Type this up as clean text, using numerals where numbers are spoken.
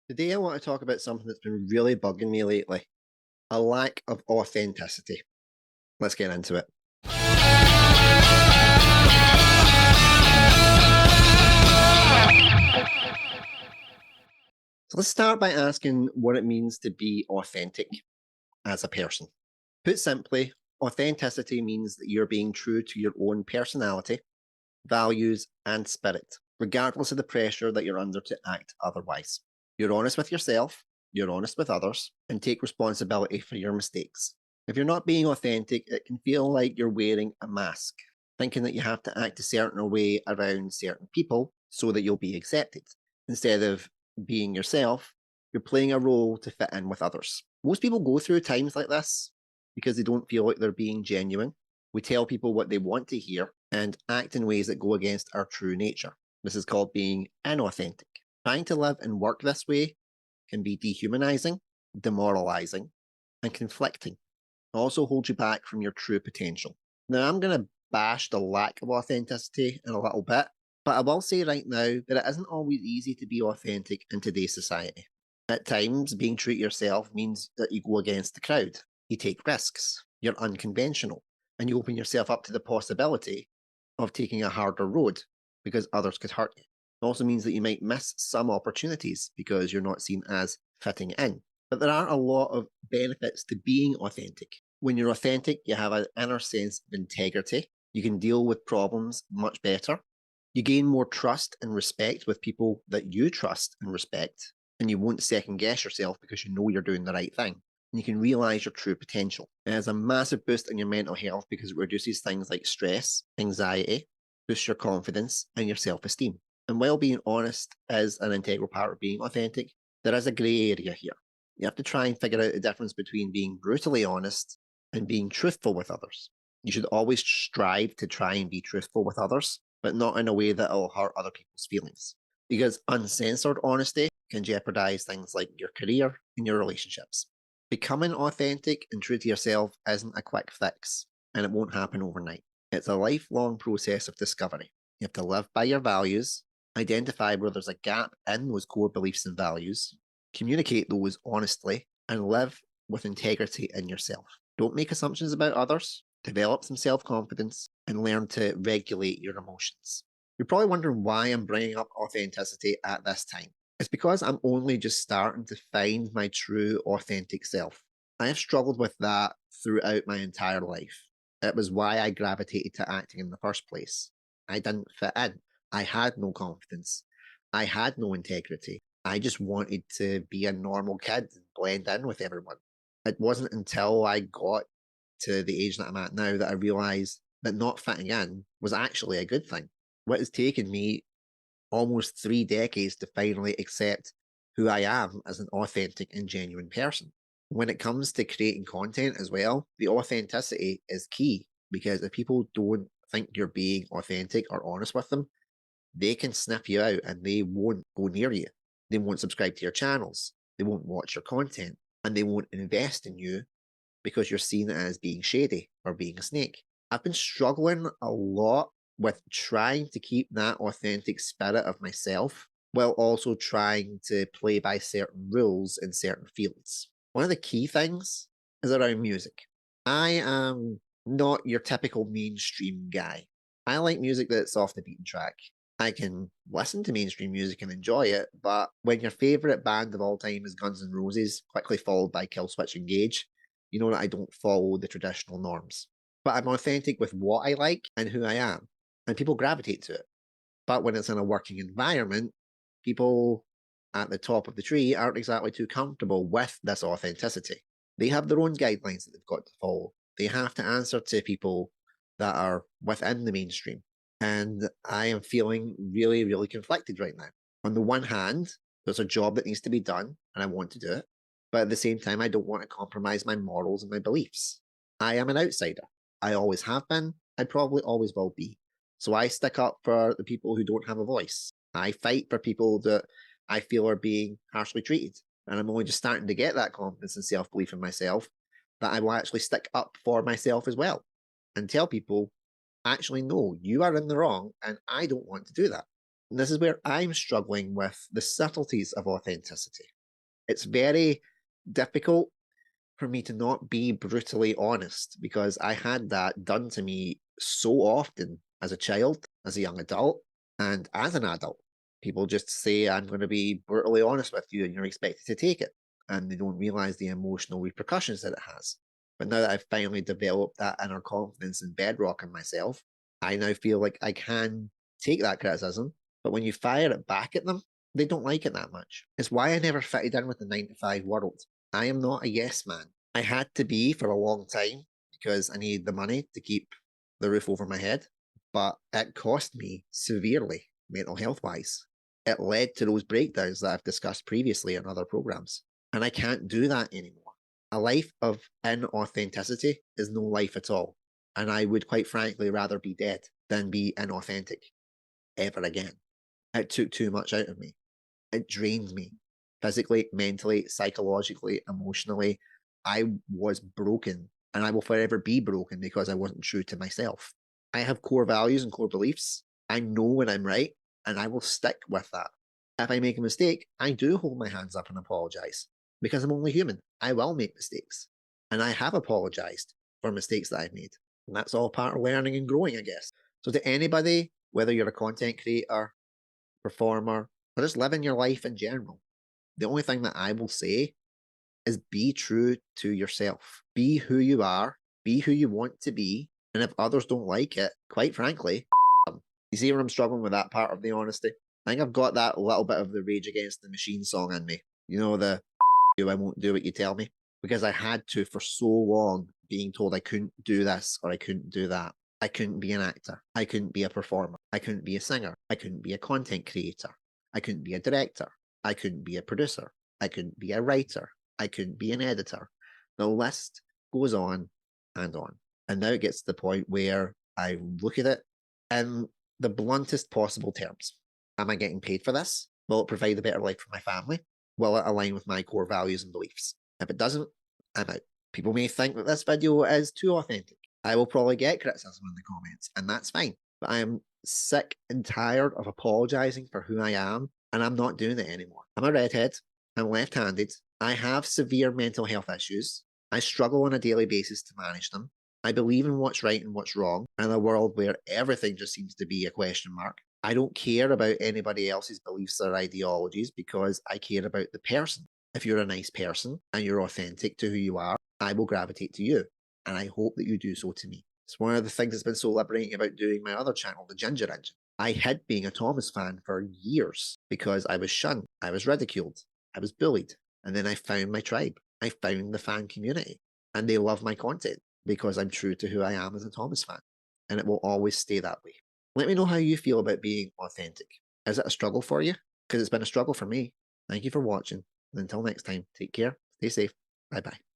Today, I want to talk about something that's been really bugging me lately: a lack of authenticity. Let's get into it. So, let's start by asking what it means to be authentic as a person. Put simply, authenticity means that you're being true to your own personality, values, and spirit, regardless of the pressure that you're under to act otherwise. You're honest with yourself, you're honest with others, and take responsibility for your mistakes. If you're not being authentic, it can feel like you're wearing a mask, thinking that you have to act a certain way around certain people so that you'll be accepted. Instead of being yourself, you're playing a role to fit in with others. Most people go through times like this because they don't feel like they're being genuine. We tell people what they want to hear and act in ways that go against our true nature. This is called being inauthentic. Trying to live and work this way can be dehumanizing, demoralizing, and conflicting. It also holds you back from your true potential. Now, I'm going to bash the lack of authenticity in a little bit, but I will say right now that it isn't always easy to be authentic in today's society. At times, being true to yourself means that you go against the crowd, you take risks, you're unconventional, and you open yourself up to the possibility of taking a harder road because others could hurt you. It also means that you might miss some opportunities because you're not seen as fitting in. But there are a lot of benefits to being authentic. When you're authentic, you have an inner sense of integrity. You can deal with problems much better. You gain more trust and respect with people that you trust and respect, and you won't second guess yourself because you know you're doing the right thing. And you can realize your true potential. It has a massive boost in your mental health because it reduces things like stress, anxiety, boosts your confidence, and your self esteem. And while being honest is an integral part of being authentic, there is a grey area here. You have to try and figure out the difference between being brutally honest and being truthful with others. You should always strive to try and be truthful with others, but not in a way that will hurt other people's feelings. Because uncensored honesty can jeopardize things like your career and your relationships. Becoming authentic and true to yourself isn't a quick fix, and it won't happen overnight. It's a lifelong process of discovery. You have to live by your values, identify where there's a gap in those core beliefs and values, communicate those honestly, and live with integrity in yourself. Don't make assumptions about others, develop some self confidence, and learn to regulate your emotions. You're probably wondering why I'm bringing up authenticity at this time. It's because I'm only just starting to find my true, authentic self. I have struggled with that throughout my entire life. It was why I gravitated to acting in the first place. I didn't fit in. I had no confidence. I had no integrity. I just wanted to be a normal kid and blend in with everyone. It wasn't until I got to the age that I'm at now that I realized that not fitting in was actually a good thing. What has taken me almost 3 decades to finally accept who I am as an authentic and genuine person. When it comes to creating content as well, the authenticity is key because if people don't think you're being authentic or honest with them, they can sniff you out and they won't go near you. They won't subscribe to your channels. They won't watch your content and they won't invest in you because you're seen as being shady or being a snake. I've been struggling a lot with trying to keep that authentic spirit of myself while also trying to play by certain rules in certain fields. One of the key things is around music. I am not your typical mainstream guy. I like music that's off the beaten track. I can listen to mainstream music and enjoy it, but when your favourite band of all time is Guns N' Roses, quickly followed by Killswitch Engage, you know that I don't follow the traditional norms. But I'm authentic with what I like and who I am, and people gravitate to it. But when it's in a working environment, people at the top of the tree aren't exactly too comfortable with this authenticity. They have their own guidelines that they've got to follow. They have to answer to people that are within the mainstream. And I am feeling really, really conflicted right now. On the one hand, there's a job that needs to be done, and I want to do it. But at the same time, I don't want to compromise my morals and my beliefs. I am an outsider. I always have been. I probably always will be. So I stick up for the people who don't have a voice. I fight for people that I feel are being harshly treated. And I'm only just starting to get that confidence and self belief in myself that I will actually stick up for myself as well and tell people, actually, no, you are in the wrong and I don't want to do that. And this is where I'm struggling with the subtleties of authenticity. It's very difficult for me to not be brutally honest because I had that done to me so often as a child, as a young adult, and as an adult. People just say, I'm going to be brutally honest with you, and you're expected to take it. And they don't realize the emotional repercussions that it has. But now that I've finally developed that inner confidence and bedrock in myself, I now feel like I can take that criticism. But when you fire it back at them, they don't like it that much. It's why I never fitted in with the 9 to 5 world. I am not a yes man. I had to be for a long time because I needed the money to keep the roof over my head, but it cost me severely mental health wise. It led to those breakdowns that I've discussed previously in other programs. And I can't do that anymore. A life of inauthenticity is no life at all. And I would quite frankly rather be dead than be inauthentic ever again. It took too much out of me. It drained me physically, mentally, psychologically, emotionally. I was broken and I will forever be broken because I wasn't true to myself. I have core values and core beliefs. I know when I'm right and I will stick with that. If I make a mistake, I do hold my hands up and apologize because I'm only human. I will make mistakes. And I have apologized for mistakes that I've made. And that's all part of learning and growing, I guess. So, to anybody, whether you're a content creator, performer, or just living your life in general, the only thing that I will say is be true to yourself. Be who you are, be who you want to be. And if others don't like it, quite frankly, them. You see where I'm struggling with that part of the honesty? I think I've got that little bit of the Rage Against the Machine song in me. You know, the you, I won't do what you tell me. Because I had to for so long being told I couldn't do this or I couldn't do that. I couldn't be an actor. I couldn't be a performer. I couldn't be a singer. I couldn't be a content creator. I couldn't be a director. I couldn't be a producer. I couldn't be a writer. I couldn't be an editor. The list goes on and on. And now it gets to the point where I look at it in the bluntest possible terms. Am I getting paid for this? Will it provide a better life for my family? Will it align with my core values and beliefs? If it doesn't, I'm out. People may think that this video is too authentic. I will probably get criticism in the comments, and that's fine. But I am sick and tired of apologizing for who I am, and I'm not doing it anymore. I'm a redhead. I'm left handed. I have severe mental health issues. I struggle on a daily basis to manage them. I believe in what's right and what's wrong in a world where everything just seems to be a question mark. I don't care about anybody else's beliefs or ideologies because I care about the person. If you're a nice person and you're authentic to who you are, I will gravitate to you. And I hope that you do so to me. It's one of the things that's been so liberating about doing my other channel, The Ginger Engine. I hid being a Thomas fan for years because I was shunned, I was ridiculed, I was bullied. And then I found my tribe. I found the fan community. And they love my content because I'm true to who I am as a Thomas fan. And it will always stay that way. Let me know how you feel about being authentic. Is it a struggle for you? Because it's been a struggle for me. Thank you for watching. And until next time, take care, stay safe. Bye bye.